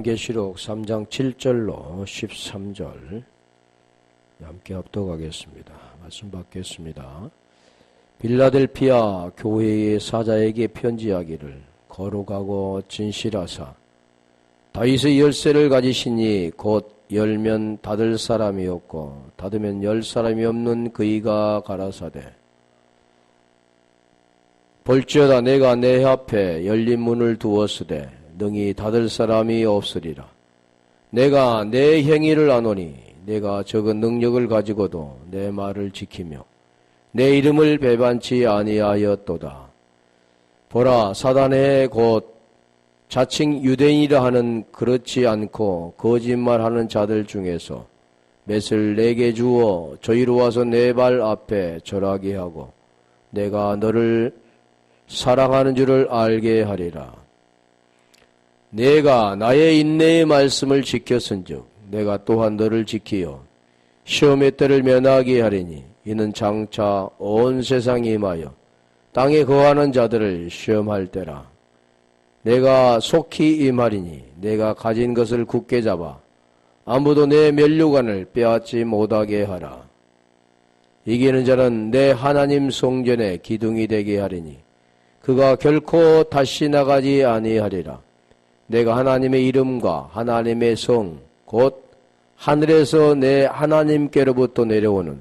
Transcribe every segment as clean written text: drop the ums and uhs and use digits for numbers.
계시록 3장 7절로 13절 함께 합독하겠습니다. 말씀 받겠습니다. 빌라델피아 교회의 사자에게 편지하기를 거룩하고 진실하사 다윗의 열쇠를 가지시니 곧 열면 닫을 사람이 없고 닫으면 열 사람이 없는 그이가 가라사대 볼지어다 내가 내 앞에 열린 문을 두었으되 능히 닫을 사람이 없으리라. 내가 내 행위를 아노니 내가 적은 능력을 가지고도 내 말을 지키며 내 이름을 배반치 아니하였도다. 보라, 사단의 곧 자칭 유대인이라 하는 그렇지 않고 거짓말하는 자들 중에서 맷을 내게 주어 저희로 와서 내 발 앞에 절하게 하고 내가 너를 사랑하는 줄을 알게 하리라. 내가 나의 인내의 말씀을 지켰은즉 내가 또한 너를 지키어 시험의 때를 면하게 하리니 이는 장차 온 세상에 임하여 땅에 거하는 자들을 시험할 때라. 내가 속히 임하리니 내가 가진 것을 굳게 잡아 아무도 내 면류관을 빼앗지 못하게 하라. 이기는 자는 내 하나님 성전의 기둥이 되게 하리니 그가 결코 다시 나가지 아니하리라. 내가 하나님의 이름과 하나님의 성 곧 하늘에서 내 하나님께로부터 내려오는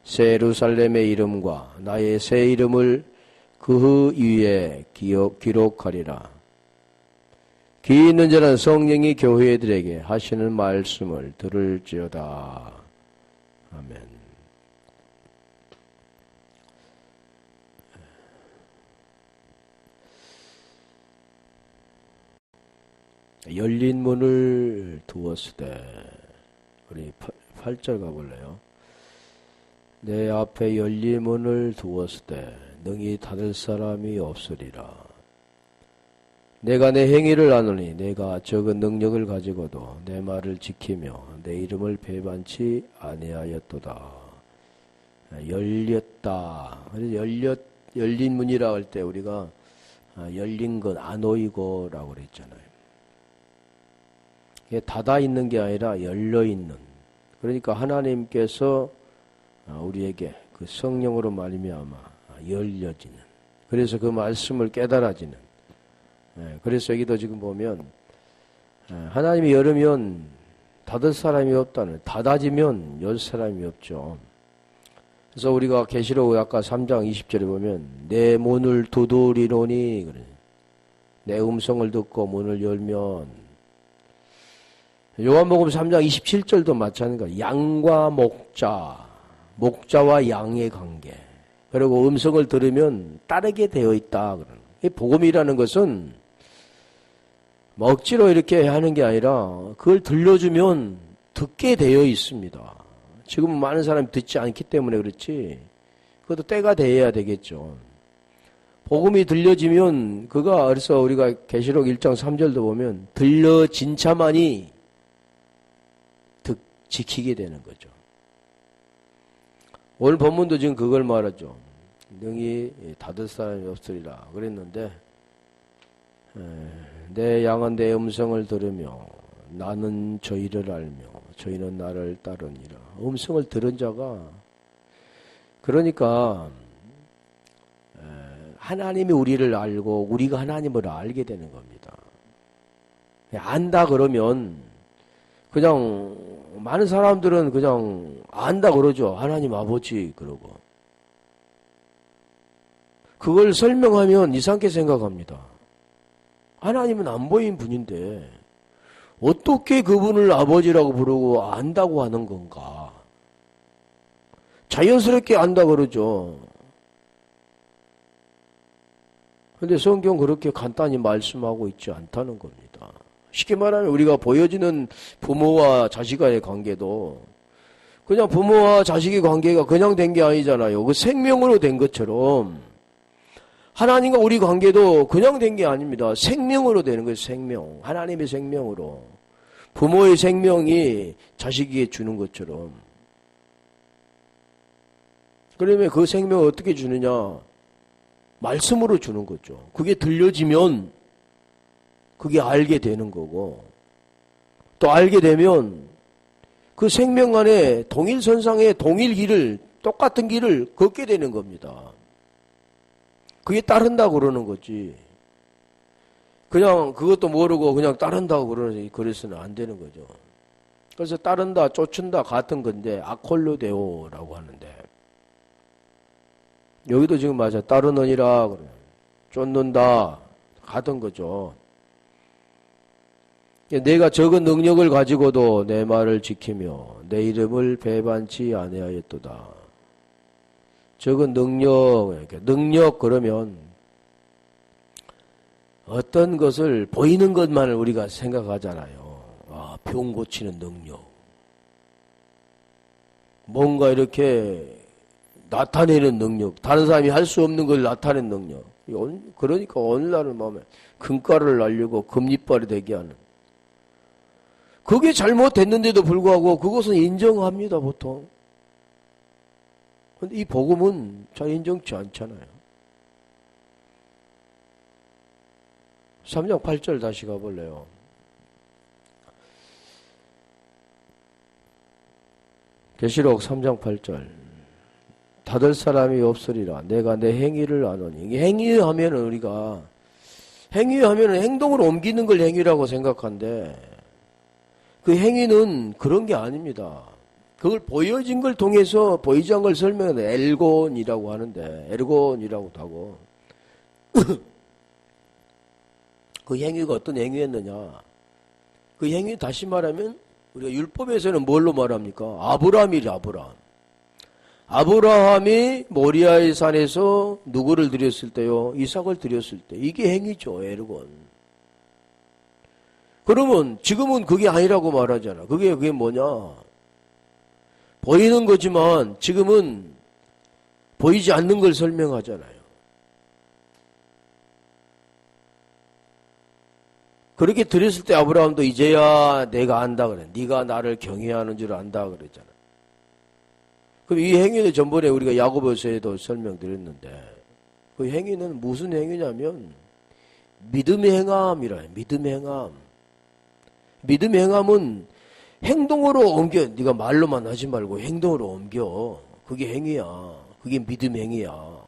새 예루살렘의 이름과 나의 새 이름을 그 위에 기록하리라. 귀 있는 자는 성령이 교회들에게 하시는 말씀을 들을지어다. 아멘. 열린 문을 두었으되 우리 8절 가볼래요? 내 앞에 열린 문을 두었으되 능히 닫을 사람이 없으리라. 내가 내 행위를 아노니 내가 적은 능력을 가지고도 내 말을 지키며 내 이름을 배반치 아니하였도다. 열렸다. 그래서 열린 문이라 할 때 우리가 열린 것 아노이고라고 그랬잖아요. 닫아 있는 게 아니라 열려 있는. 그러니까 하나님께서 우리에게 그 성령으로 말미암아 열려지는. 그래서 그 말씀을 깨달아지는. 그래서 여기도 지금 보면 하나님이 열으면 닫을 사람이 없다는, 닫아지면 열 사람이 없죠. 그래서 우리가 계시록 아까 3장 20절에 보면 내 문을 두드리노니 그래. 내 음성을 듣고 문을 열면 요한복음 3장 27절도 마찬가지입니다. 양과 목자와 양의 관계. 그리고 음성을 들으면 따르게 되어 있다. 이 복음이라는 것은 억지로 이렇게 하는 게 아니라 그걸 들려주면 듣게 되어 있습니다. 지금 많은 사람이 듣지 않기 때문에 그렇지. 그것도 때가 되어야 되겠죠. 복음이 들려지면 그가 그래서 우리가 계시록 1장 3절도 보면 들려진 자만이 지키게 되는 거죠. 오늘 본문도 지금 그걸 말하죠. 능히 닫을 사람이 없으리라 그랬는데 내 양은 내 음성을 들으며 나는 저희를 알며 저희는 나를 따르니라. 음성을 들은 자가 그러니까 하나님이 우리를 알고 우리가 하나님을 알게 되는 겁니다. 안다 그러면 그냥 많은 사람들은 그냥 안다 그러죠. 하나님 아버지 그러고. 그걸 설명하면 이상하게 생각합니다. 하나님은 안 보인 분인데 어떻게 그분을 아버지라고 부르고 안다고 하는 건가? 자연스럽게 안다 그러죠. 근데 성경 그렇게 간단히 말씀하고 있지 않다는 겁니다. 쉽게 말하면 우리가 보여지는 부모와 자식과의 관계도 그냥 부모와 자식의 관계가 그냥 된 게 아니잖아요. 그 생명으로 된 것처럼 하나님과 우리 관계도 그냥 된 게 아닙니다. 생명으로 되는 거예요. 생명. 하나님의 생명으로. 부모의 생명이 자식에게 주는 것처럼. 그러면 그 생명을 어떻게 주느냐? 말씀으로 주는 거죠. 그게 들려지면 그게 알게 되는 거고 또 알게 되면 그 생명 안에 동일선상의 동일 길을, 똑같은 길을 걷게 되는 겁니다. 그게 따른다고 그러는 거지. 그냥 그것도 모르고 그냥 따른다고 그래서는 안 되는 거죠. 그래서 따른다, 쫓는다 같은 건데 아콜로데오라고 하는데, 여기도 지금 맞아. 따르느니라 그래. 쫓는다 같은 거죠. 내가 적은 능력을 가지고도 내 말을 지키며 내 이름을 배반치 아니하였도다. 적은 능력 그러면 어떤 것을 보이는 것만을 우리가 생각하잖아요. 아, 병 고치는 능력. 뭔가 이렇게 나타내는 능력. 다른 사람이 할 수 없는 걸 나타내는 능력. 그러니까 오늘날은 마음에 금가루를 날리고 금리빨이 되게 하는. 그게 잘못됐는데도 불구하고 그것은 인정합니다, 보통. 근데 이 복음은 잘 인정치 않잖아요. 3장 8절 다시 가볼래요. 계시록 3장 8절. 닫을 사람이 없으리라. 내가 내 행위를 아노니. 행위하면은 우리가, 행위하면은 행동으로 옮기는 걸 행위라고 생각한데, 그 행위는 그런 게 아닙니다. 그걸 보여진 걸 통해서 보이지 않은 걸 설명하는 엘곤이라고 하는데, 엘곤이라고도 하고, 그 행위가 어떤 행위였느냐. 그 행위 다시 말하면, 우리가 율법에서는 뭘로 말합니까? 아브라함이래, 아브라함. 아브라함이 모리아의 산에서 누구를 드렸을 때요? 이삭을 드렸을 때. 이게 행위죠, 엘곤. 그러면 지금은 그게 아니라고 말하잖아. 그게 뭐냐? 보이는 거지만 지금은 보이지 않는 걸 설명하잖아요. 그렇게 드렸을 때 아브라함도 이제야 내가 안다 그래. 네가 나를 경외하는 줄 안다 그랬잖아. 그럼 이 행위는 전번에 우리가 야고보서에도 설명드렸는데, 그 행위는 무슨 행위냐면 믿음의 행함이라. 믿음의 행함. 믿음의 행함은 행동으로 옮겨. 네가 말로만 하지 말고 행동으로 옮겨. 그게 행위야. 그게 믿음의 행위야.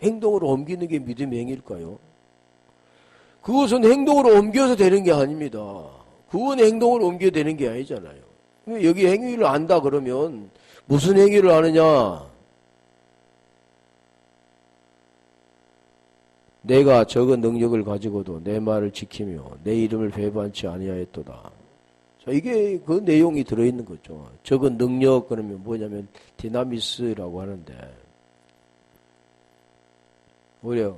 행동으로 옮기는 게 믿음의 행위일까요? 그것은 행동으로 옮겨서 되는 게 아닙니다. 그건 행동으로 옮겨야 되는 게 아니잖아요. 여기 행위를 안다 그러면 무슨 행위를 아느냐? 내가 적은 능력을 가지고도 내 말을 지키며 내 이름을 배반치 아니하였도다. 자, 이게 그 내용이 들어있는 거죠. 적은 능력 그러면 뭐냐면 디나미스라고 하는데, 오히려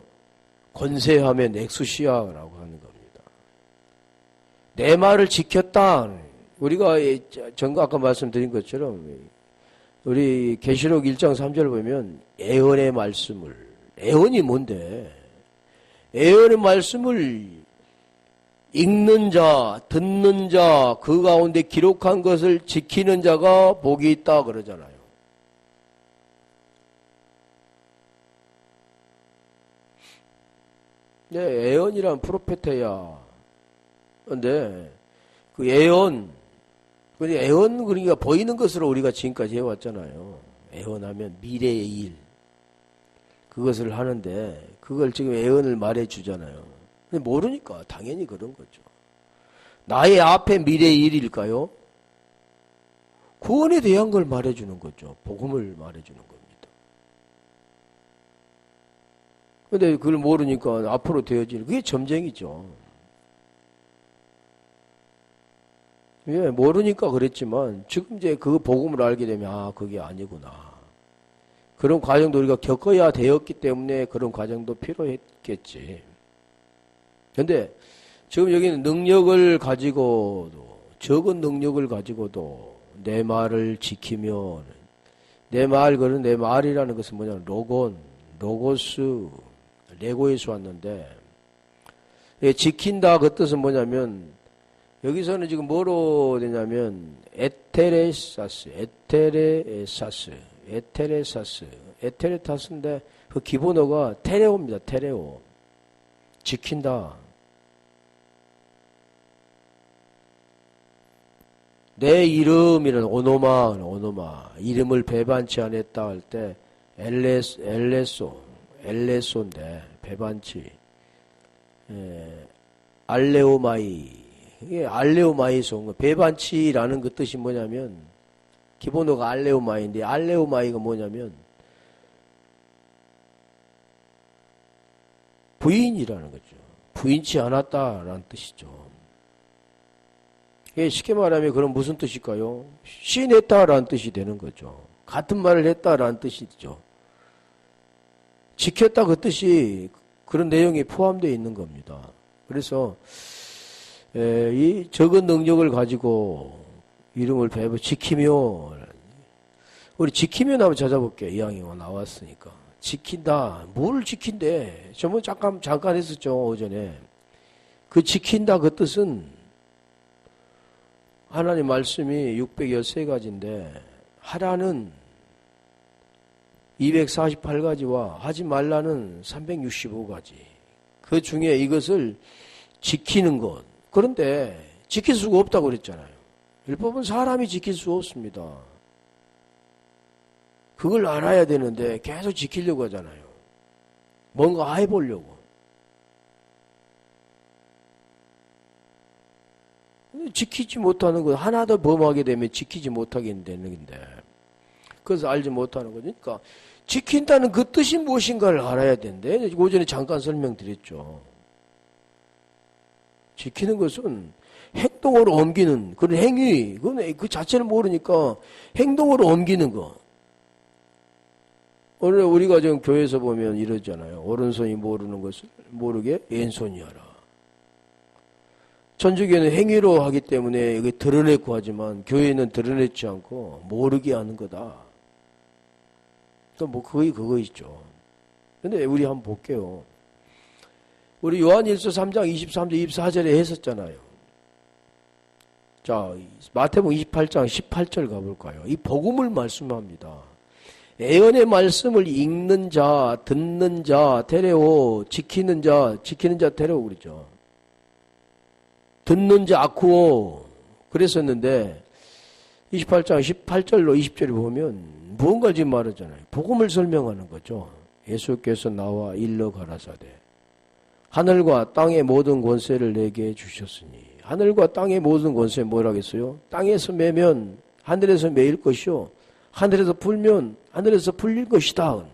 권세하면 엑수시아라고 하는 겁니다. 내 말을 지켰다. 우리가 전과 아까 말씀드린 것처럼 우리 계시록 1장 3절 보면 애언의 말씀을, 애언이 뭔데? 애언의 말씀을 읽는 자, 듣는 자, 그 가운데 기록한 것을 지키는 자가 복이 있다 그러잖아요. 네, 애언이란 프로페테야. 근데 그 애언, 그러니까 보이는 것으로 우리가 지금까지 해왔잖아요. 애언하면 미래의 일. 그것을 하는데 그걸 지금 애언을 말해주잖아요. 근데 모르니까 당연히 그런 거죠. 나의 앞에 미래의 일일까요? 구원에 대한 걸 말해주는 거죠. 복음을 말해주는 겁니다. 근데 그걸 모르니까 앞으로 되어지는 그게 점쟁이죠. 예, 모르니까 그랬지만 지금 이제 그 복음을 알게 되면 아, 그게 아니구나. 그런 과정도 우리가 겪어야 되었기 때문에 그런 과정도 필요했겠지. 근데 지금 여기는 능력을 가지고도, 적은 능력을 가지고도 내 말을 지키며, 내 말이라는 것은 뭐냐면 로곤, 로고스, 레고에서 왔는데, 지킨다 그 뜻은 뭐냐면, 여기서는 지금 뭐로 되냐면, 에테레타스인데 그 기본어가 테레오입니다. 테레오. 지킨다. 내 이름이란 오노마 이름을 배반치 않았다 할 때 엘레소인데 배반치 알레오마이 이게 알레오마이소 배반치라는 그 뜻이 뭐냐면 기본어가 알레오마이인데 알레오마이가 뭐냐면 부인이라는 거죠. 부인치 않았다라는 뜻이죠. 쉽게 말하면 그럼 무슨 뜻일까요? 시인했다라는 뜻이 되는 거죠. 같은 말을 했다라는 뜻이죠. 지켰다 그 뜻이 그런 내용이 포함되어 있는 겁니다. 그래서 이 적은 능력을 가지고 이름을 지키며 우리 지키며 한번 찾아볼게요. 이왕이 나왔으니까. 지킨다. 뭘 지킨대? 저번 잠깐 했었죠. 오전에. 그 지킨다 그 뜻은 하나님 말씀이 613가지인데 하라는 248가지와 하지 말라는 365가지. 그 중에 이것을 지키는 것. 그런데 지킬 수가 없다고 그랬잖아요. 율법은 사람이 지킬 수 없습니다. 그걸 알아야 되는데 계속 지키려고 하잖아요. 뭔가 해보려고. 지키지 못하는 거 하나 더 범하게 되면 지키지 못하게 되는 건데 그래서 알지 못하는 거죠. 그러니까 지킨다는 그 뜻이 무엇인가를 알아야 되는데 오전에 잠깐 설명드렸죠. 지키는 것은 행동으로 옮기는 그런 행위 그건 그 자체를 모르니까 행동으로 옮기는 거. 오늘 우리가 지금 교회에서 보면 이러잖아요. 오른손이 모르는 것을 모르게 왼손이 하라. 천주교는 행위로 하기 때문에 이게 드러내고 하지만 교회는 드러내지 않고 모르게 하는 거다. 또 뭐 거의 그거 있죠. 근데 우리 한번 볼게요. 우리 요한일서 3장 23절 24절에 했었잖아요. 자, 마태복음 28장 18절 가볼까요? 이 복음을 말씀합니다. 예언의 말씀을 읽는 자, 듣는 자, 테레오, 지키는 자 테레오 그러죠. 듣는 자 아쿠오 그랬었는데 28장 18절로 20절을 보면 무언가 지금 말하잖아요. 복음을 설명하는 거죠. 예수께서 나와 일러 가라사대 하늘과 땅의 모든 권세를 내게 주셨으니 하늘과 땅의 모든 권세 뭐라겠어요? 땅에서 매면 하늘에서 매일 것이요 하늘에서 불면 하늘에서 풀릴 것이다.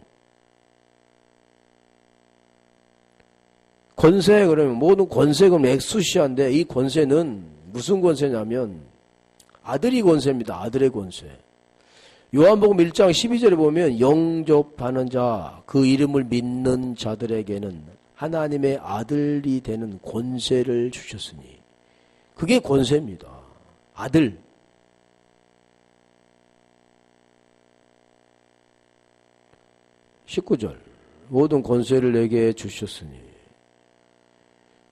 권세 그러면 모든 권세가 엑수시아인데 이 권세는 무슨 권세냐면 아들이 권세입니다. 아들의 권세. 요한복음 1장 12절에 보면 영접하는 자, 그 이름을 믿는 자들에게는 하나님의 아들이 되는 권세를 주셨으니 그게 권세입니다. 아들. (19절) 모든 권세를 내게 주셨으니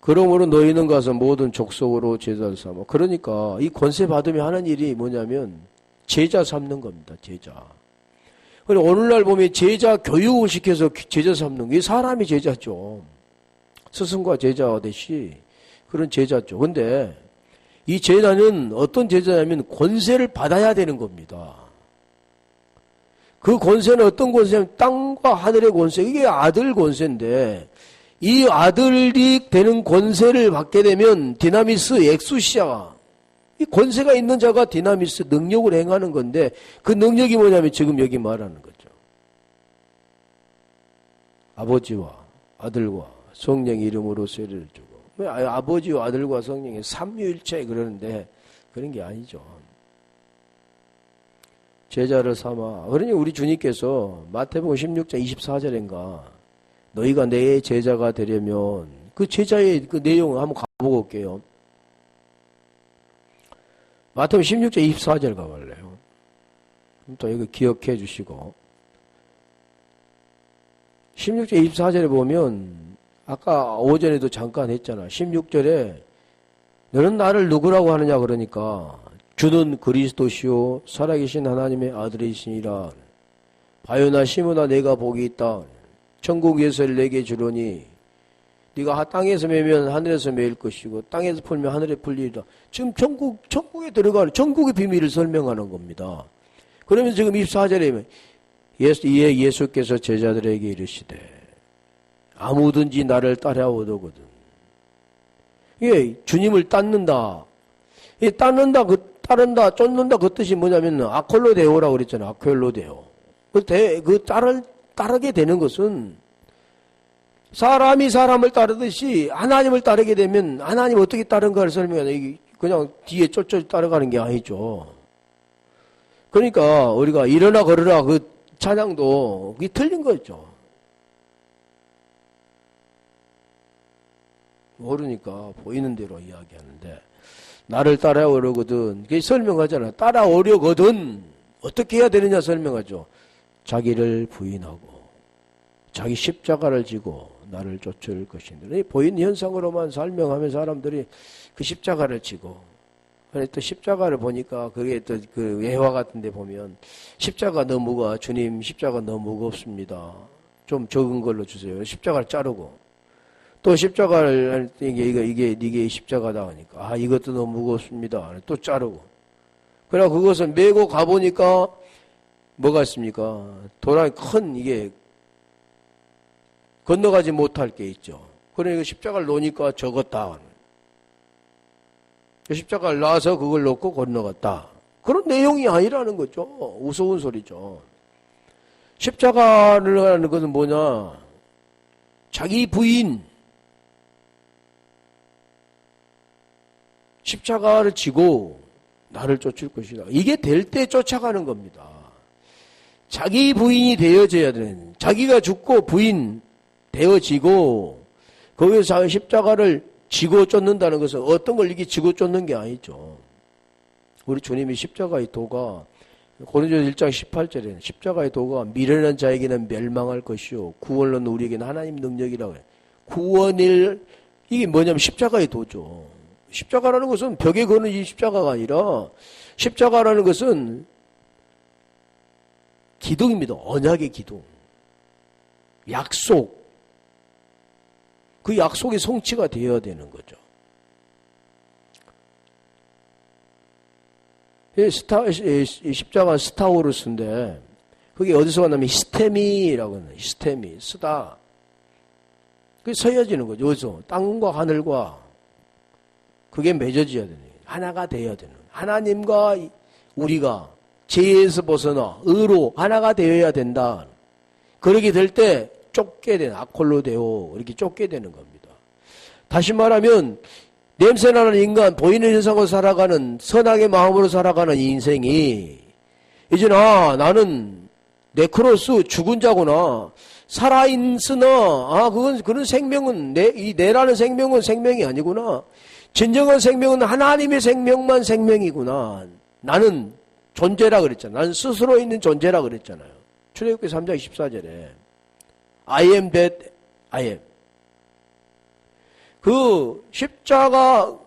그러므로 너희는 가서 모든 족속으로 제자를 삼아. 그러니까 이 권세 받으면 하는 일이 뭐냐면 제자 삼는 겁니다. 제자. 그리고 오늘날 보면 제자 교육을 시켜서 제자 삼는 게 사람이 제자죠. 스승과 제자 하듯이 그런 제자죠. 근데 이 제자는 어떤 제자냐면 권세를 받아야 되는 겁니다. 그 권세는 어떤 권세냐면 땅과 하늘의 권세. 이게 아들 권세인데 이 아들이 되는 권세를 받게 되면 디나미스 엑수시아 이 권세가 있는 자가 디나미스 능력을 행하는 건데 그 능력이 뭐냐면 지금 여기 말하는 거죠. 아버지와 아들과 성령 이름으로 세례를 주고 아버지와 아들과 성령의 삼위일체 그러는데 그런 게 아니죠. 제자를 삼아. 그러니 우리 주님께서 마태복음 16장 24절인가 너희가 내 제자가 되려면 그 제자의 그 내용을 한번 가보고 올게요. 마태복음 16장 24절 가볼래요. 또 이거 기억해 주시고 16장 24절에 보면 아까 오전에도 잠깐 했잖아. 16절에 너는 나를 누구라고 하느냐 그러니까 주는 그리스도시요 살아계신 하나님의 아들이시니라. 바요나 시므나 내가 복이 있다. 천국 예설을 내게 주려니 네가 땅에서 매면 하늘에서 매일 것이고 땅에서 풀면 하늘에 풀리리라. 지금 천국에 들어가는 천국의 비밀을 설명하는 겁니다. 그러면 지금 24절에 이에 예수께서 제자들에게 이르시되 아무든지 나를 따라오거든. 이게 주님을 따른다, 따른다, 쫓는다 그 뜻이 뭐냐면 아콜로데오라고 그랬잖아요. 아콜로데오. 따르게 되는 것은 사람이 사람을 따르듯이 하나님을 따르게 되면 하나님 어떻게 따른가를 설명하는 그냥 뒤에 쫓아 따라가는 게 아니죠. 그러니까 우리가 일어나 걸으라 그 찬양도 그게 틀린 거죠. 모르니까 보이는 대로 이야기하는데 나를 따라오려거든. 그게 설명하잖아요. 따라오려거든. 어떻게 해야 되느냐 설명하죠. 자기를 부인하고 자기 십자가를 지고 나를 쫓을 것인데 보이는 현상으로만 설명하면 사람들이 그 십자가를 지고 또 십자가를 보니까 그게 또 그 예화 같은 데 보면 십자가 너무가 주님 십자가 너무 무겁습니다. 좀 적은 걸로 주세요. 십자가를 자르고 또 십자가를 할 때 이게 십자가다 하니까 아 이것도 너무 무겁습니다. 또 자르고 그래 그것을 메고 가보니까 뭐가 있습니까? 도랑이 큰 이게 건너가지 못할 게 있죠. 그러니까 십자가를 놓으니까 적었다. 십자가를 놔서 그걸 놓고 건너갔다. 그런 내용이 아니라는 거죠. 우스운 소리죠. 십자가를 하는 것은 뭐냐? 자기 부인 십자가를 지고 나를 쫓을 것이다. 이게 될 때 쫓아가는 겁니다. 자기 부인이 되어져야 되는, 자기가 죽고 부인 되어지고 거기서 십자가를 지고 쫓는다는 것은 어떤 걸 이게 지고 쫓는 게 아니죠. 우리 주님이 십자가의 도가 고린도서 1장 18절에는 십자가의 도가 미련한 자에게는 멸망할 것이요 구원은 우리에게는 하나님 능력이라고 해요. 이게 뭐냐면 십자가의 도죠. 십자가라는 것은 벽에 거는 이 십자가가 아니라 십자가라는 것은 기둥입니다. 언약의 기둥. 약속. 그 약속이 성취가 되어야 되는 거죠. 십자가 스타우루스인데 그게 어디서 왔냐면 히스테미라고 하는 히스테미, 쓰다. 그게 서여지는 거죠. 어디서? 땅과 하늘과 그게 맺어져야 되는 거예요. 하나가 되어야 되는 거예요. 하나님과 우리가 죄에서 벗어나 의로 하나가 되어야 된다. 그렇게 될 때 쫓게 되는 아콜로데오 이렇게 쫓게 되는 겁니다. 다시 말하면 냄새나는 인간 보이는 현상으로 살아가는 선악의 마음으로 살아가는 인생이 이제 나는 네크로스 죽은 자구나 살아있으나 그런 생명은 내라는 생명은 생명이 아니구나. 진정한 생명은 하나님의 생명만 생명이구나. 나는 존재라 그랬잖아요. 나는 스스로 있는 존재라 그랬잖아요. 출애굽기 3장 14절에 I am that I am. 그 십자가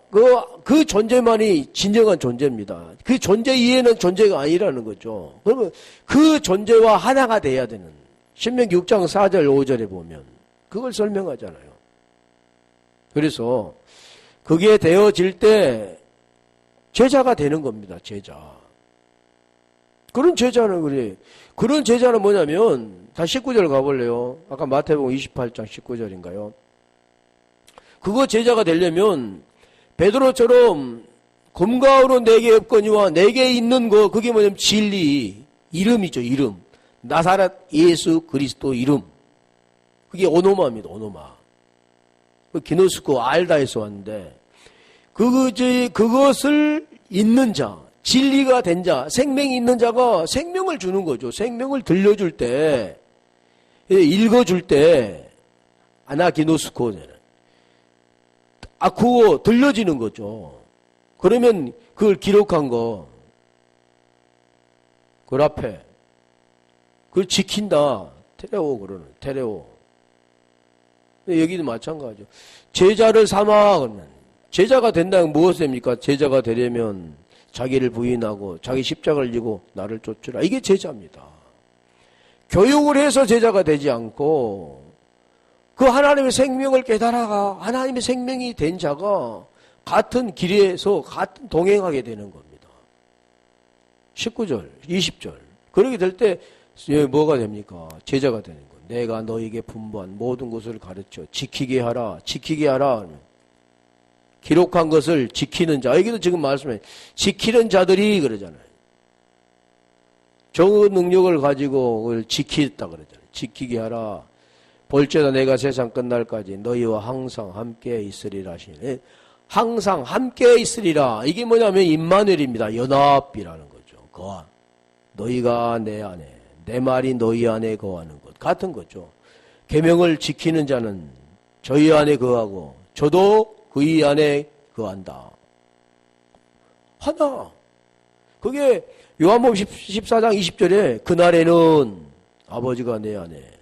그 존재만이 진정한 존재입니다. 그 존재 이외에는 존재가 아니라는 거죠. 그러면 그 존재와 하나가 돼야 되는 신명기 6장 4절 5절에 보면 그걸 설명하잖아요. 그래서 그게 되어질 때 제자가 되는 겁니다. 제자. 그런 제자는 그래. 그런 제자는 뭐냐면 다 19절 가볼래요. 아까 마태복음 28장 19절인가요? 그거 제자가 되려면 베드로처럼 금과 은은 내게 없거니와 내게 있는 거 그게 뭐냐면 진리 이름이죠. 이름. 나사렛 예수 그리스도 이름. 그게 오노마입니다. 오노마. 그 기노스코 알다에서 왔는데 그것을 있는 자 진리가 된 자, 생명이 있는 자가 생명을 주는 거죠. 생명을 들려줄 때, 읽어줄 때, 아나기노스코는 아쿠오 들려지는 거죠. 그러면 그걸 기록한 거, 그 앞에, 그걸 지킨다. 테레오 그러는, 테레오. 여기도 마찬가지죠. 제자를 삼아, 그러면. 제자가 된다면 무엇을 합니까? 제자가 되려면, 자기를 부인하고 자기 십자가를 지고 나를 쫓으라. 이게 제자입니다. 교육을 해서 제자가 되지 않고 그 하나님의 생명을 깨달아가 하나님의 생명이 된 자가 같은 길에서 같은 동행하게 되는 겁니다. 19절, 20절. 그렇게 될 때 뭐가 됩니까? 제자가 되는 거예요. 내가 너에게 분부한 모든 것을 가르쳐 지키게 하라. 지키게 하라. 기록한 것을 지키는 자. 여기도 지금 말씀해. 지키는 자들이 그러잖아요. 정의 능력을 가지고 그걸 지키겠다 그러잖아요. 지키게 하라. 볼지어다 내가 세상 끝날까지 너희와 항상 함께 있으리라 하시니 항상 함께 있으리라. 이게 뭐냐면 임마누엘입니다. 연합이라는 거죠. 거한. 너희가 내 안에, 내 말이 너희 안에 거하는 것. 같은 거죠. 계명을 지키는 자는 저희 안에 거하고 저도 그의 안에 거한다. 하나. 그게 요한복음 14장 20절에 그날에는 아버지가 내 안에.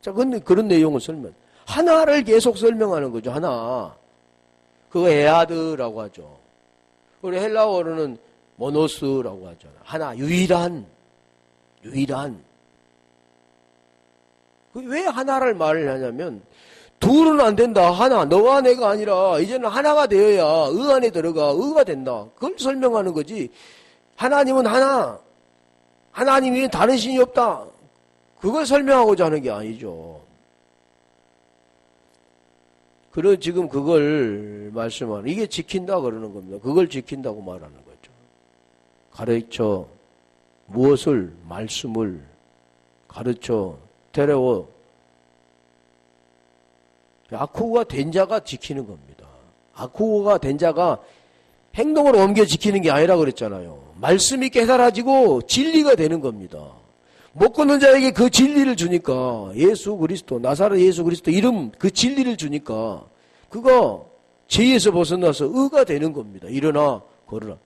자, 근데 그런 내용을 설명. 하나를 계속 설명하는 거죠. 하나. 그거 에아드라고 하죠. 우리 헬라어로는 모노스라고 하잖아. 하나, 유일한. 왜 하나를 말을 하냐면 둘은 안 된다. 하나, 너와 내가 아니라 이제는 하나가 되어야 의 안에 들어가 의가 된다. 그걸 설명하는 거지. 하나님은 하나. 하나님 위에 다른 신이 없다. 그걸 설명하고자 하는 게 아니죠. 그래 지금 그걸 말씀하는 이게 지킨다 그러는 겁니다. 그걸 지킨다고 말하는 거죠. 가르쳐 무엇을 말씀을 가르쳐 데려오 아쿠가 된 자가 지키는 겁니다. 아쿠가 된 자가 행동으로 옮겨 지키는 게 아니라 그랬잖아요. 말씀이 깨달아지고 진리가 되는 겁니다. 못 걷는 자에게 그 진리를 주니까 예수 그리스도 나사렛 예수 그리스도 이름 그 진리를 주니까 그거 죄에서 벗어나서 의가 되는 겁니다. 일어나 걸으라.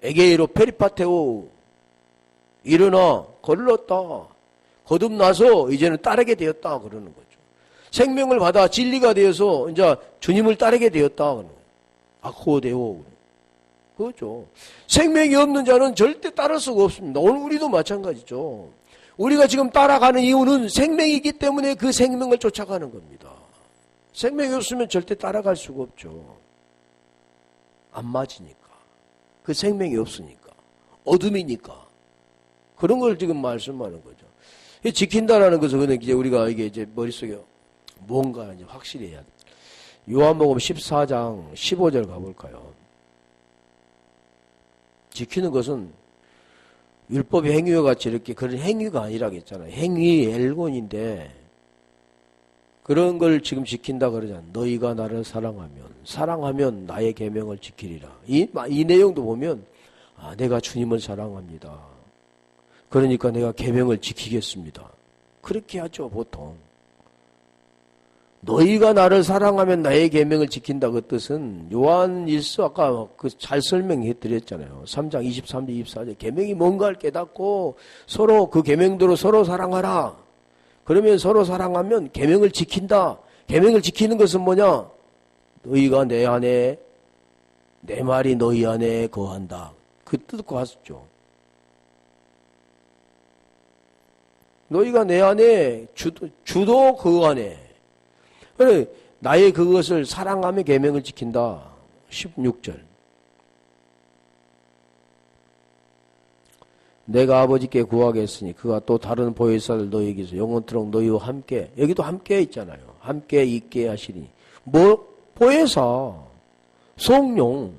에게이로 페리파테오 일어나 걸렀다. 거듭나서 이제는 따르게 되었다 그러는 거죠. 생명을 받아 진리가 되어서 이제 주님을 따르게 되었다 그러는 거예요. 아코데오 그렇죠. 생명이 없는 자는 절대 따를 수가 없습니다. 오늘 우리도 마찬가지죠. 우리가 지금 따라가는 이유는 생명이기 때문에 그 생명을 쫓아가는 겁니다. 생명이 없으면 절대 따라갈 수가 없죠. 안 맞으니까. 그 생명이 없으니까. 어둠이니까. 그런 걸 지금 말씀하는 거죠. 지킨다라는 것은 그냥 이제 우리가 이게 이제 머릿속에 뭔가 이제 확실히 해야 돼. 요한복음 14장 15절 가볼까요? 지키는 것은 율법의 행위와 같이 이렇게 그런 행위가 아니라고 했잖아요. 행위, 엘곤인데 그런 걸 지금 지킨다 그러잖아요. 너희가 나를 사랑하면 나의 계명을 지키리라. 이 내용도 보면 내가 주님을 사랑합니다. 그러니까 내가 계명을 지키겠습니다. 그렇게 하죠 보통. 너희가 나를 사랑하면 나의 계명을 지킨다 그 뜻은 요한일서 아까 그 잘 설명해 드렸잖아요. 3장 23절 24절 계명이 뭔가를 깨닫고 서로 그 계명대로 서로 사랑하라. 그러면 서로 사랑하면 계명을 지킨다. 계명을 지키는 것은 뭐냐? 너희가 내 안에 내 말이 너희 안에 거한다. 그 뜻과 같죠. 너희가 내 안에 주도 그 안에 그래, 나의 그것을 사랑하며 계명을 지킨다. 16절. 내가 아버지께 구하겠으니 그가 또 다른 보혜사를 너희에게서 영원토록 너희와 함께 여기도 함께 있잖아요. 함께 있게 하시니 뭐 보혜사 성령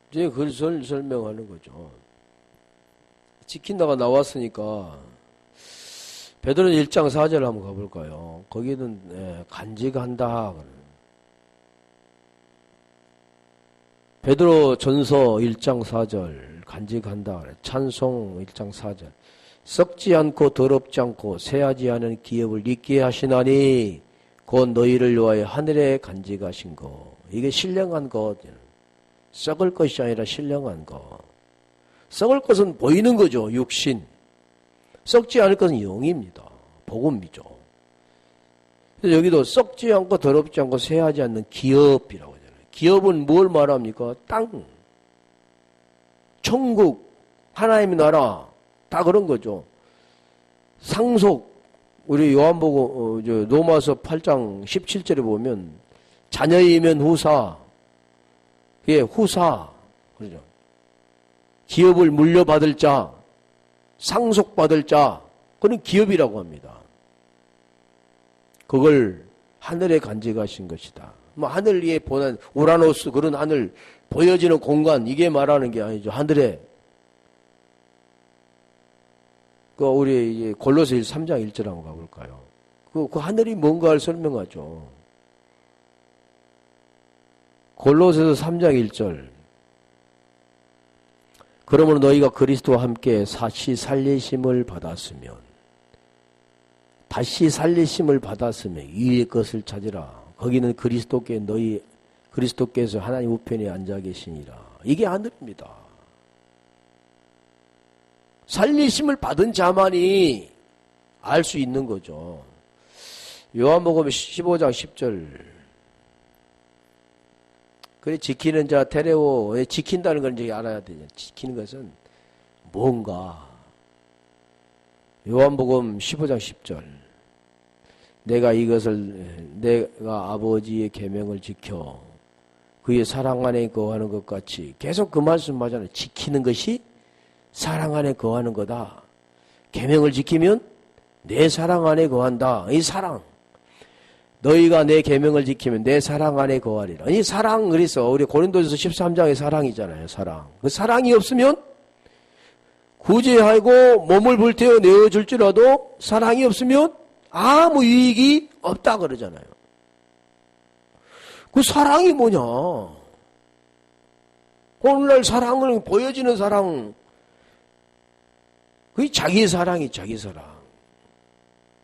이제 그걸 설명하는 거죠. 지킨다가 나왔으니까 베드로 1장 4절 한번 가볼까요? 거기는 간직한다. 베드로 전서 1장 4절 간직한다. 찬송 1장 4절 썩지 않고 더럽지 않고 새하지 않은 기업을 잊게 하시나니 곧 너희를 위하여 하늘에 간직하신 것. 이게 신령한 것. 썩을 것이 아니라 신령한 것. 썩을 것은 보이는 거죠. 육신. 썩지 않을 것은 영입니다. 복음이죠. 그래서 여기도 썩지 않고 더럽지 않고 새하지 않는 기업이라고 하잖아요. 기업은 뭘 말합니까? 땅, 천국, 하나님의 나라, 다 그런 거죠. 상속, 우리 요한복음, 로마서 8장 17절에 보면, 자녀이면 후사, 예, 후사, 그러죠. 기업을 물려받을 자, 상속받을 자, 그건 기업이라고 합니다. 그걸 하늘에 간직하신 것이다. 뭐 하늘 위에 보는 우라노스 그런 하늘 보여지는 공간 이게 말하는 게 아니죠. 하늘에 우리 골로새서 3장 1절 한번 가볼까요? 그 하늘이 뭔가를 설명하죠. 골로새서 3장 1절. 그러므로 너희가 그리스도와 함께 다시 살리심을 받았으면 위의 것을 찾으라. 거기는 그리스도께서 하나님 우편에 앉아 계시니라. 이게 하늘입니다. 살리심을 받은 자만이 알 수 있는 거죠. 요한복음 15장 10절. 그래, 지키는 자 테레오, 지킨다는 걸 이제 알아야 되죠. 지키는 것은 뭔가. 요한복음 15장 10절. 내가 아버지의 계명을 지켜 그의 사랑 안에 거하는 것 같이 계속 그 말씀 하잖아요. 지키는 것이 사랑 안에 거하는 거다. 계명을 지키면 내 사랑 안에 거한다. 이 사랑. 너희가 내 계명을 지키면 내 사랑 안에 거하리라. 이 사랑, 그래서 우리 고린도전서 13장의 사랑이잖아요. 사랑. 그 사랑이 없으면 구제하고 몸을 불태워 내어줄지라도 사랑이 없으면 아무 유익이 없다 그러잖아요. 그 사랑이 뭐냐? 오늘날 사랑은 보여지는 사랑, 그게 자기 사랑이 자기 사랑.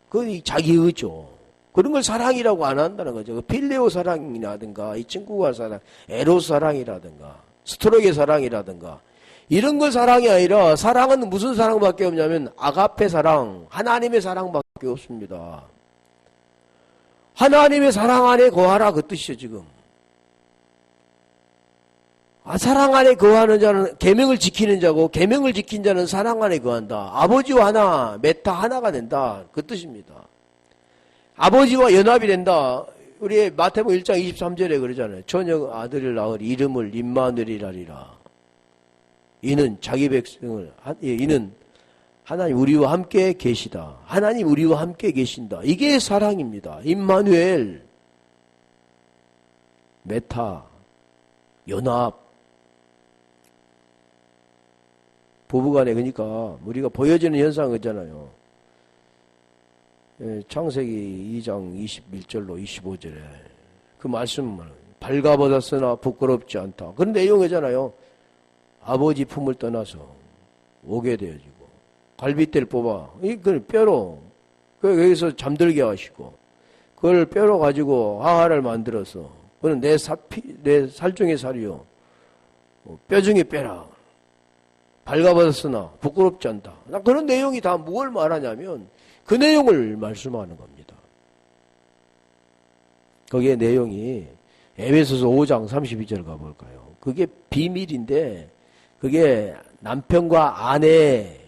그게 자기 의죠. 그런 걸 사랑이라고 안 한다는 거죠. 필레오 사랑이라든가, 이 친구가 사랑, 에로스 사랑이라든가, 스토로게 사랑이라든가, 이런 걸 사랑이 아니라, 사랑은 무슨 사랑밖에 없냐면, 아가페 사랑, 하나님의 사랑밖에 없습니다. 하나님의 사랑 안에 거하라, 그 뜻이죠, 지금. 사랑 안에 거하는 자는 계명을 지키는 자고, 계명을 지킨 자는 사랑 안에 거한다. 아버지와 하나, 메타 하나가 된다. 그 뜻입니다. 아버지와 연합이 된다. 우리 마태복음 1장 23절에 그러잖아요. 처녀 아들을 낳으리 이름을 임마누엘이라리라. 이는 자기 백성을, 이는 하나님 우리와 함께 계시다. 하나님 우리와 함께 계신다. 이게 사랑입니다. 임마누엘, 메타, 연합. 부부간에 그러니까 우리가 보여지는 현상은 있잖아요. 창세기 2장 21절로 25절에 그 말씀은 발가벗었으나 부끄럽지 않다. 그런 내용이잖아요. 아버지 품을 떠나서 오게 되어지고 갈빗대를 뽑아 이걸 뼈로 여기서 잠들게 하시고 그걸 뼈로 가지고 하하를 만들어서 그는 내 살 중에 살이요 뼈 중에 뼈라. 발가벗었으나 부끄럽지 않다. 그런 내용이 다 뭘 말하냐면 그 내용을 말씀하는 겁니다. 거기에 내용이 에베소서 5장 32절 가볼까요? 그게 비밀인데 그게 남편과 아내,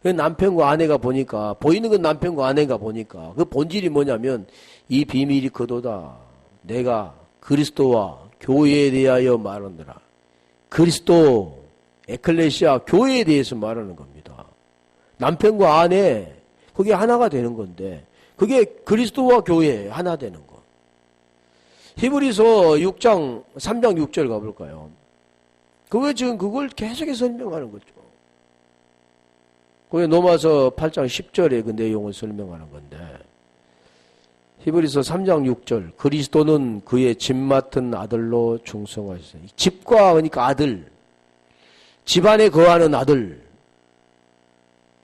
그 남편과 아내가 보니까 보이는 건 남편과 아내가 보니까 그 본질이 뭐냐면 이 비밀이 그도다. 내가 그리스도와 교회에 대하여 말하느라. 그리스도 에클레시아 교회에 대해서 말하는 겁니다. 남편과 아내 그게 하나가 되는 건데 그게 그리스도와 교회 하나 되는 거. 히브리서 3장 6절 가볼까요? 그게 지금 그걸 계속해서 설명하는 거죠. 그게 로마서 8장 10절에 그 내용을 설명하는 건데 히브리서 3장 6절 그리스도는 그의 집 맡은 아들로 충성하셨어요. 집과 그러니까 아들, 집안에 거하는 아들.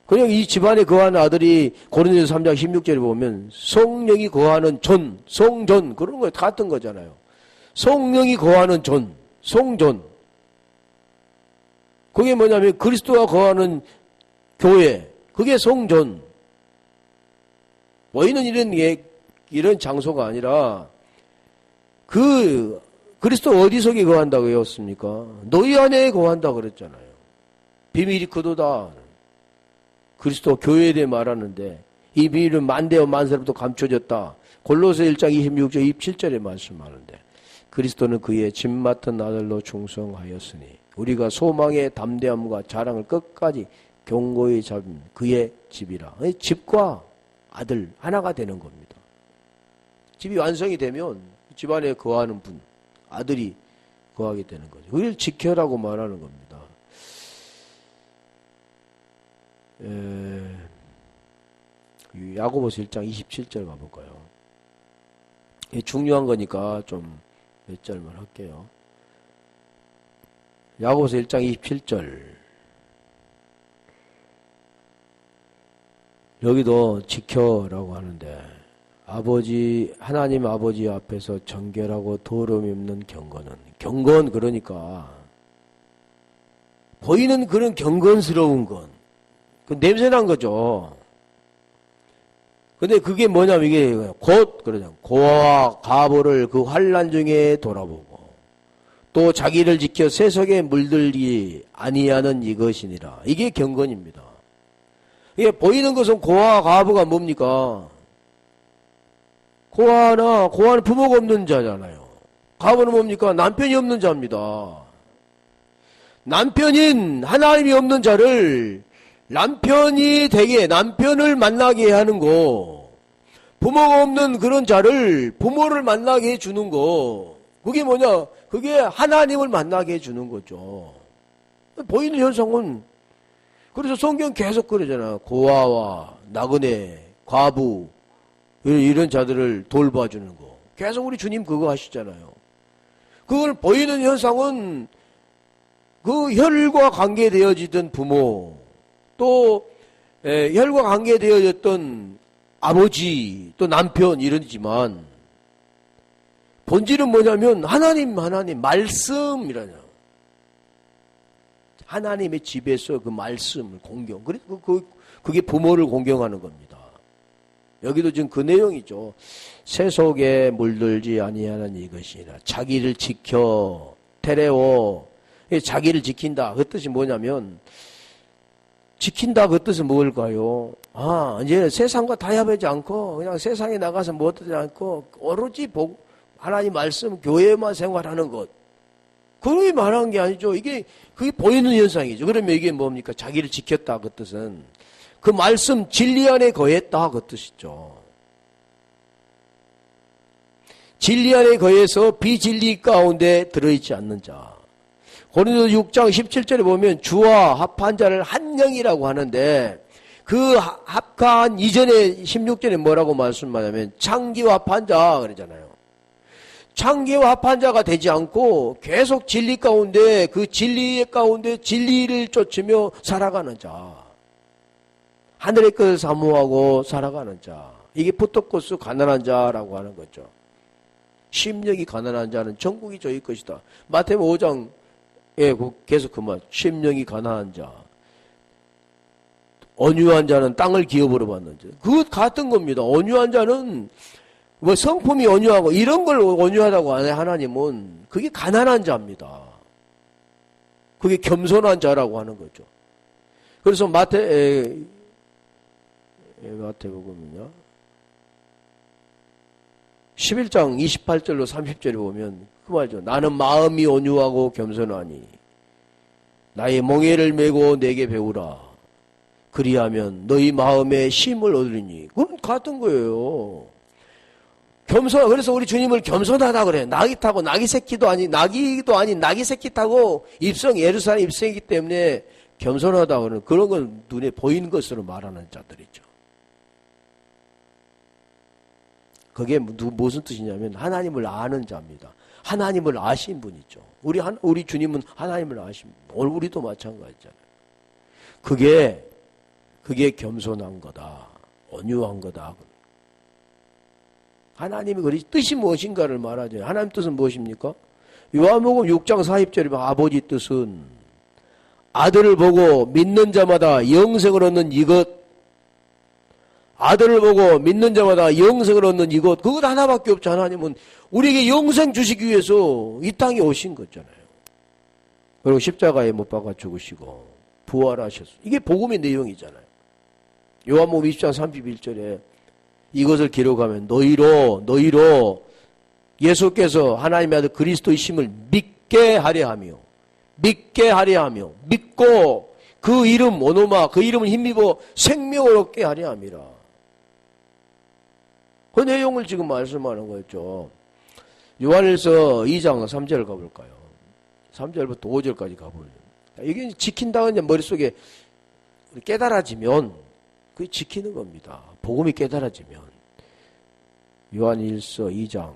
그냥 이 집안에 거하는 아들이 고린도서 3장 16절에 보면 성령이 거하는 성전 그런 거 같은 거잖아요. 성령이 거하는 성전. 그게 뭐냐면 그리스도가 거하는 교회, 그게 성전. 모이는 이런 장소가 아니라 그리스도 어디 속에 거한다고 했습니까? 너희 안에 거한다고 그랬잖아요. 비밀이 그도다. 그리스도 교회에 대해 말하는데 이 비밀은 만대와 만세로부터 감춰졌다. 골로새 1장 26절 27절에 말씀하는데 그리스도는 그의 집 맡은 아들로 충성하였으니 우리가 소망의 담대함과 자랑을 끝까지 견고히 잡은 그의 집이라. 집과 아들 하나가 되는 겁니다. 집이 완성이 되면 집안에 거하는 분, 아들이 거하게 되는 거죠. 그걸 지켜라고 말하는 겁니다. 야고보서 1장 27절 가볼까요? 이게 중요한 거니까 좀 몇 절만 할게요. 야고보서 1장 27절. 여기도 지켜라고 하는데 하나님 아버지 앞에서 정결하고 더러움이 없는 경건 그러니까 보이는 그런 경건스러운 건 그 냄새난 거죠. 근데 그게 뭐냐면 이게 곧 그러잖아요. 고아와 가보를 그 환난 중에 돌아보고 또 자기를 지켜 세속에 물들기 아니하는 이것이니라. 이게 경건입니다. 이게 보이는 것은 고아와 가부가 뭡니까? 고아는 부모가 없는 자잖아요. 가부는 뭡니까? 남편이 없는 자입니다. 남편인 하나님이 없는 자를 남편이 되게 남편을 만나게 하는 거, 부모가 없는 그런 자를 부모를 만나게 해주는 거, 그게 뭐냐? 그게 하나님을 만나게 해주는 거죠. 보이는 현상은 그래서 성경 계속 그러잖아. 고아와 나그네, 과부 이런 자들을 돌봐주는 거. 계속 우리 주님 그거 하시잖아요. 그걸 보이는 현상은 그 혈과 관계되어지던 부모, 또 혈과 관계되어졌던 아버지, 또 남편 이러지만 본질은 뭐냐면 하나님 말씀이라냐. 하나님의 집에서 그 말씀을 공경. 그래서 그게 부모를 공경하는 겁니다. 여기도 지금 그 내용이죠. 세속에 물들지 아니하는 이것이라. 자기를 지켜 테레오. 자기를 지킨다. 그 뜻이 뭐냐면 지킨다 그 뜻은 뭘까요? 이제 세상과 타협하지 않고 그냥 세상에 나가서 못하지 않고 오로지 하나님 말씀 교회만 생활하는 것. 그렇게 말한 게 아니죠. 그게 보이는 현상이죠. 그러면 이게 뭡니까? 자기를 지켰다 그 뜻은 그 말씀 진리 안에 거했다 그 뜻이죠. 진리 안에 거해서 비진리 가운데 들어있지 않는 자. 고린도서 6장 17절에 보면 주와 합한 자를 한 영이라고 하는데 그 합한 이전에 16절에 뭐라고 말씀하냐면 창기와 합한 자 그러잖아요. 창기와 합한 자가 되지 않고 계속 진리 가운데 그 진리 가운데 진리를 쫓으며 살아가는 자. 하늘의 것을 사모하고 살아가는 자. 이게 푸토코스 가난한 자라고 하는 거죠. 심령이 가난한 자는 천국이 저희 것이다. 마태복음 5장 계속 그 말. 심령이 가난한 자. 온유한 자는 땅을 기업으로 받는 자. 그것 같은 겁니다. 온유한 자는 뭐 성품이 온유하고 이런 걸 온유하다고 하네. 하나님은 그게 가난한 자입니다. 그게 겸손한 자라고 하는 거죠. 그래서 마태복음은요 11장 28절로 30절에 보면 그 말이죠. 나는 마음이 온유하고 겸손하니 나의 멍에를 메고 내게 배우라. 그리하면 너희 마음에 쉼을 얻으리니. 그건 같은 거예요. 그래서 우리 주님을 겸손하다 그래. 나귀 타고 나귀도 아닌 나귀 새끼 타고 예루살렘 입성이기 때문에 겸손하다 그러는 그런 건 눈에 보이는 것으로 말하는 자들이죠. 그게 무슨 뜻이냐면 하나님을 아는 자입니다. 하나님을 아신 분이죠. 우리 주님은 하나님을 아신 분. 우리도 마찬가지잖아요. 그게 겸손한 거다. 온유한 거다. 하나님의 그 뜻이 무엇인가를 말하죠. 하나님 뜻은 무엇입니까? 요한복음 6장 40절에 아버지 뜻은 아들을 보고 믿는 자마다 영생을 얻는 이것. 아들을 보고 믿는 자마다 영생을 얻는 이것. 그것 하나밖에 없죠. 하나님은 우리에게 영생 주시기 위해서 이 땅에 오신 거잖아요. 그리고 십자가에 못 박아 죽으시고 부활하셨어요. 이게 복음의 내용이잖아요. 요한복음 20장 31절에 이것을 기록하면 너희로 예수께서 하나님의 아들 그리스도이심을 믿게 하려 하며 믿고 그 이름 오노마 그 이름을 힘입어 생명을 얻게 하려 함이라. 그 내용을 지금 말씀하는 거였죠. 요한일서 2장 3절 가볼까요? 3절부터 5절까지 가보면 이게 지킨다는 이제 머릿속에 깨달아지면 그게 지키는 겁니다. 복음이 깨달아지면. 요한일서 2장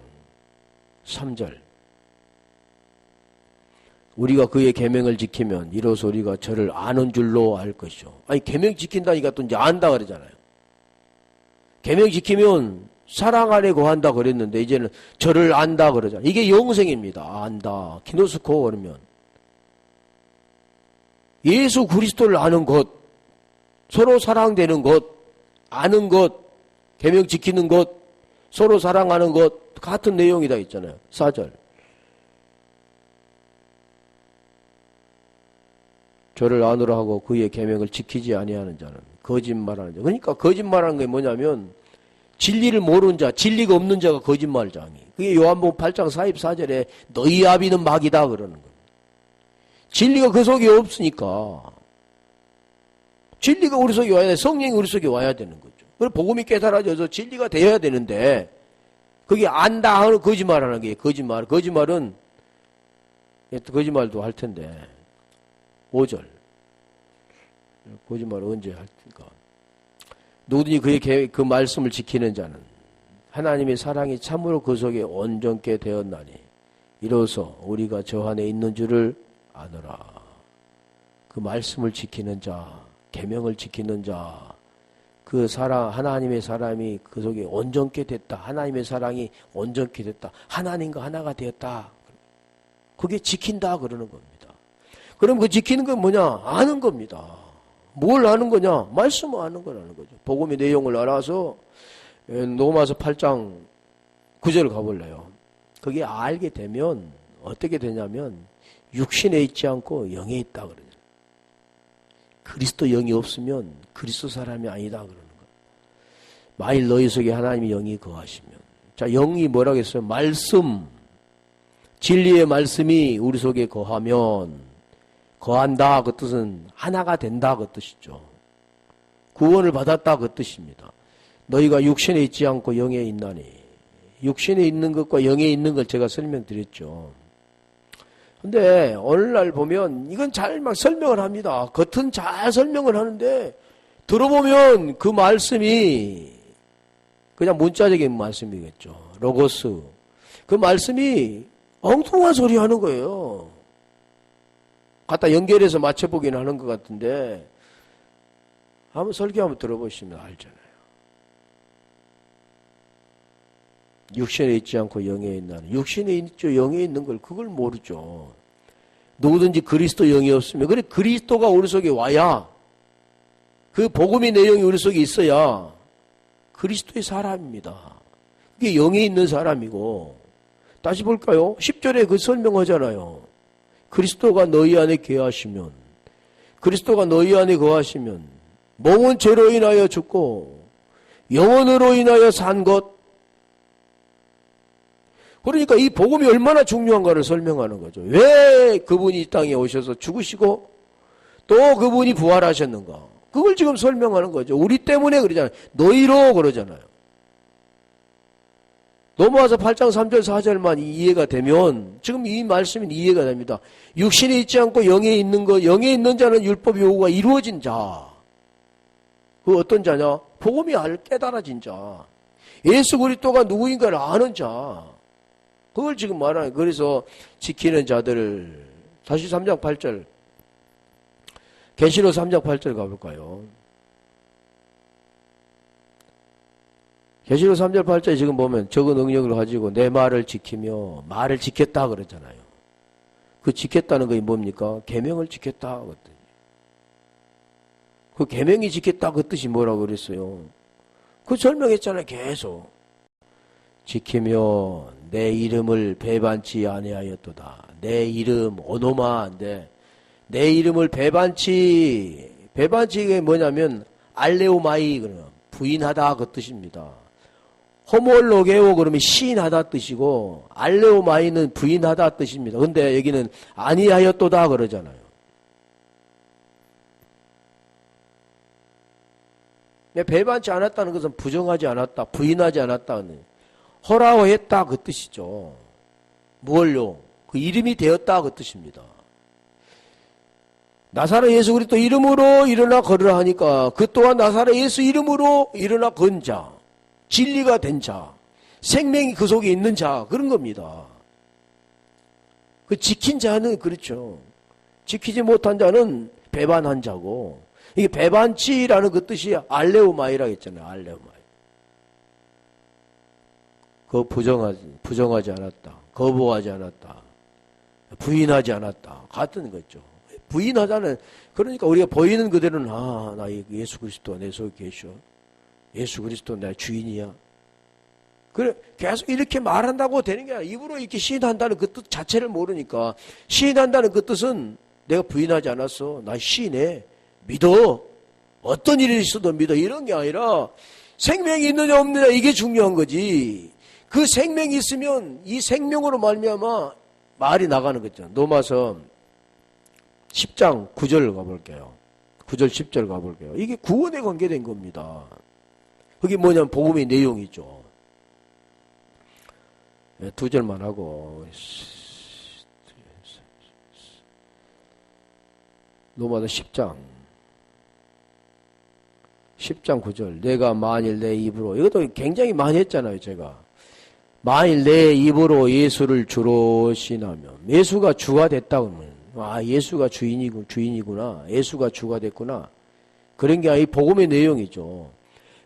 3절 우리가 그의 계명을 지키면 이로써 우리가 저를 아는 줄로 알 것이죠. 아니 계명 지킨다니까 또 이제 안다 그러잖아요. 계명 지키면 사랑 안에 거한다 그랬는데 이제는 저를 안다 그러잖아요. 이게 영생입니다. 안다. 키노스코 그러면 예수 그리스도를 아는 것, 서로 사랑되는 것, 아는 것, 계명 지키는 것, 서로 사랑하는 것 같은 내용이다 있잖아요. 4절. 저를 아노라 하고 그의 계명을 지키지 아니하는 자는 거짓말하는 자. 그러니까 거짓말하는 게 뭐냐면 진리를 모르는 자, 진리가 없는 자가 거짓말장이. 그게 요한복음 8장 44절에 너희 아비는 마귀다 그러는 거예요. 진리가 그 속에 없으니까 진리가 우리 속에 와야 돼. 성령이 우리 속에 와야 되는 거죠. 그래서 복음이 깨달아져서 진리가 되어야 되는데 그게 안다 하는 거짓말하는 게 거짓말은 거짓말도 할 텐데 5절 거짓말을 언제 할 텐가. 누구든지 그의 그 말씀을 지키는 자는 하나님의 사랑이 참으로 그 속에 온전케 되었나니 이로써 우리가 저 안에 있는 줄을 아노라. 그 말씀을 지키는 자, 계명을 지키는 자, 그 사랑, 하나님의 사람이 그 속에 온전케 됐다. 하나님의 사랑이 온전케 됐다. 하나님과 하나가 되었다. 그게 지킨다 그러는 겁니다. 그럼 그 지키는 건 뭐냐? 아는 겁니다. 뭘 아는 거냐? 말씀을 아는 거라는 거죠. 복음의 내용을 알아서 로마서 8장 9절 가볼래요. 그게 알게 되면 어떻게 되냐면 육신에 있지 않고 영에 있다 그러죠. 그리스도 영이 없으면 그리스도 사람이 아니다 그러는 거예요. 만일 너희 속에 하나님의 영이 거하시면. 자, 영이 뭐라고 했어요? 말씀. 진리의 말씀이 우리 속에 거하면 거한다 그 뜻은 하나가 된다 그 뜻이죠. 구원을 받았다 그 뜻입니다. 너희가 육신에 있지 않고 영에 있나니. 육신에 있는 것과 영에 있는 걸 제가 설명드렸죠. 근데 오늘날 보면 이건 잘 막 설명을 합니다. 겉은 잘 설명을 하는데 들어보면 그 말씀이 그냥 문자적인 말씀이겠죠. 로고스. 그 말씀이 엉뚱한 소리 하는 거예요. 갖다 연결해서 맞춰보긴 하는 것 같은데 한번 설교 한번 들어보시면 알잖아요. 육신에 있지 않고 영에 있나니. 육신에 있죠. 영에 있는 걸 그걸 모르죠. 누구든지 그리스도 영이 없으면 그래 그리스도가 우리 속에 와야 그 복음의 내용이 우리 속에 있어야 그리스도의 사람입니다. 그게 영에 있는 사람이고 다시 볼까요? 10절에 그 설명하잖아요. 그리스도가 너희 안에 거하시면 그리스도가 너희 안에 거하시면 몸은 죄로 인하여 죽고 영혼으로 인하여 산 것. 그러니까 이 복음이 얼마나 중요한가를 설명하는 거죠. 왜 그분이 이 땅에 오셔서 죽으시고 또 그분이 부활하셨는가. 그걸 지금 설명하는 거죠. 우리 때문에 그러잖아요. 너희로 그러잖아요. 넘어와서 8장 3절 4절만 이해가 되면 지금 이 말씀이 이해가 됩니다. 육신에 있지 않고 영에 있는 것, 영에 있는 자는 율법 요구가 이루어진 자. 그 어떤 자냐? 복음이 깨달아진 자. 예수 그리스도가 누구인가를 아는 자. 그걸 지금 말하는 거예요. 그래서 지키는 자들을 다시 3장 8절 계시록 3장 8절 가볼까요? 계시록 3절 8절에 지금 보면 적은 능력을 가지고 내 말을 지키며 말을 지켰다 그러잖아요. 그 지켰다는 것이 뭡니까? 계명을 지켰다 그랬더니. 그 계명이 지켰다 그 뜻이 뭐라고 그랬어요? 그 설명했잖아요. 계속. 지키며 내 이름을 배반치 아니하였도다. 내 이름 오노마인데 내 이름을 배반치 이게 뭐냐면 알레오마이 그러면 부인하다 그 뜻입니다. 호몰로게오 그러면 시인하다 뜻이고 알레오마이는 부인하다 뜻입니다. 근데 여기는 아니하였도다 그러잖아요. 배반치 않았다는 것은 부정하지 않았다, 부인하지 않았다는 허라워했다 그 뜻이죠. 무엇요? 그 이름이 되었다 그 뜻입니다. 나사렛 예수 그리스도 이름으로 일어나 걸으라 하니까 그 또한 나사렛 예수 이름으로 일어나 건 자, 진리가 된 자, 생명이 그 속에 있는 자 그런 겁니다. 그 지킨 자는 그렇죠. 지키지 못한 자는 배반한 자고 이게 배반치라는 그 뜻이 알레오마이라고 했잖아요. 알레오마이. 그거 부정하지 않았다. 거부하지 않았다. 부인하지 않았다. 같은 거죠. 부인하자는 그러니까 우리가 보이는 그대로는 나 예수 그리스도 내 속에 계셔. 예수 그리스도 내 주인이야. 그래 계속 이렇게 말한다고 되는 게 아니라 입으로 이렇게 시인한다는 그 뜻 자체를 모르니까 시인한다는 그 뜻은 내가 부인하지 않았어. 나 시인해. 믿어. 어떤 일이 있어도 믿어. 이런 게 아니라 생명이 있느냐 없느냐 이게 중요한 거지. 그 생명이 있으면 이 생명으로 말미암아 말이 나가는 거죠. 로마서 10장 9절 가볼게요. 9절 10절 가볼게요. 이게 구원에 관계된 겁니다. 그게 뭐냐면 복음의 내용이죠. 네, 2절만 하고 로마서 10장 9절 내가 만일 내 입으로 이것도 굉장히 많이 했잖아요. 제가 만일 내 입으로 예수를 주로 신하면 예수가 주가 됐다 그러면 예수가 주인이구나. 예수가 주가 됐구나. 그런 게 이 복음의 내용이죠.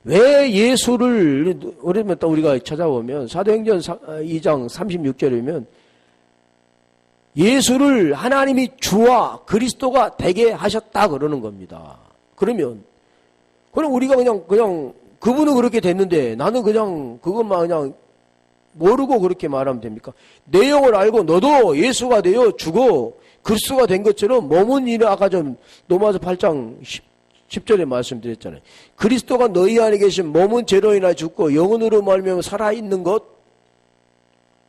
왜 예수를 그러면 또 우리가 찾아보면 사도행전 2장 36절이면 예수를 하나님이 주와 그리스도가 되게 하셨다 그러는 겁니다. 그럼 우리가 그냥 그분은 그렇게 됐는데 나는 그냥 그것만 그냥 모르고 그렇게 말하면 됩니까? 내용을 알고 너도 예수가 되어 주고 그리스도가 된 것처럼 몸은 이래 아까 좀 로마서 8장 10절에 말씀드렸잖아요. 그리스도가 너희 안에 계신 몸은 죄로인하 죽고 영으로 말미암아 살아있는 것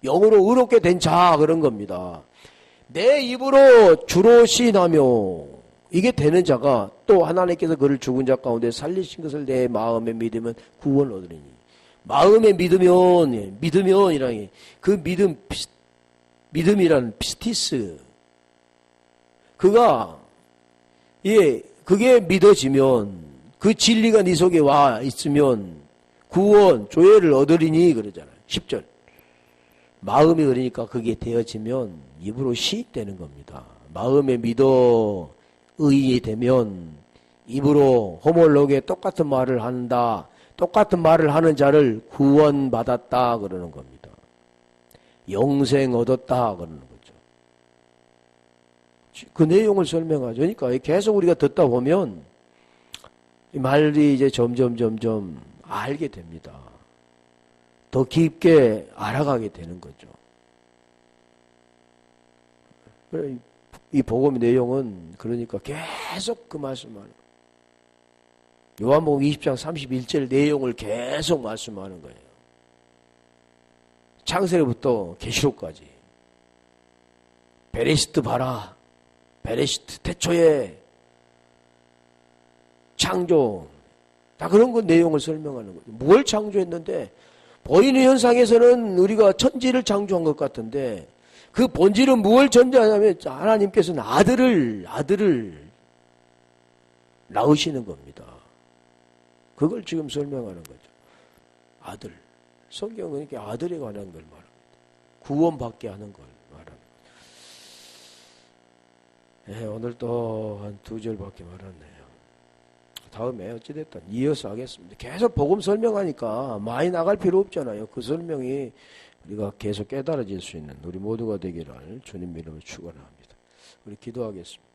영으로 의롭게 된 자 그런 겁니다. 내 입으로 주로 시인하며 이게 되는 자가 또 하나님께서 그를 죽은 자 가운데 살리신 것을 내 마음에 믿으면 구원을 얻으리니 마음에 믿으면이라는 그 믿음이라는 피스티스 그게 믿어지면 그 진리가 네 속에 와 있으면 구원 조회를 얻으리니 그러잖아요. 10절 마음이 그러니까 그게 되어지면 입으로 시인되는 겁니다. 마음에 믿어 의인이 되면 입으로 호몰로게 똑같은 말을 한다. 똑같은 말을 하는 자를 구원받았다 그러는 겁니다. 영생 얻었다 그러는 거죠. 그 내용을 설명하죠. 그러니까 계속 우리가 듣다 보면 이 말이 이제 점점 알게 됩니다. 더 깊게 알아가게 되는 거죠. 이 복음의 내용은 그러니까 계속 그 말씀하는 요한복음 20장 31절 내용을 계속 말씀하는 거예요. 창세로부터 계시록까지. 베레시트 봐라. 베레시트 태초에 창조. 다 그런 거 내용을 설명하는 거죠. 뭘 창조했는데 보이는 현상에서는 우리가 천지를 창조한 것 같은데 그 본질은 무엇을 전제하냐면 하나님께서는 아들을 낳으시는 겁니다. 그걸 지금 설명하는 거죠. 아들. 성경은 이렇게 아들에 관한 걸 말합니다. 구원받게 하는 걸 말합니다. 오늘 또 한 2절밖에 말았네요. 다음에 어찌됐든 이어서 하겠습니다. 계속 복음 설명하니까 많이 나갈 필요 없잖아요. 그 설명이 우리가 계속 깨달아질 수 있는 우리 모두가 되기를 주님 이름으로 축원합니다. 우리 기도하겠습니다.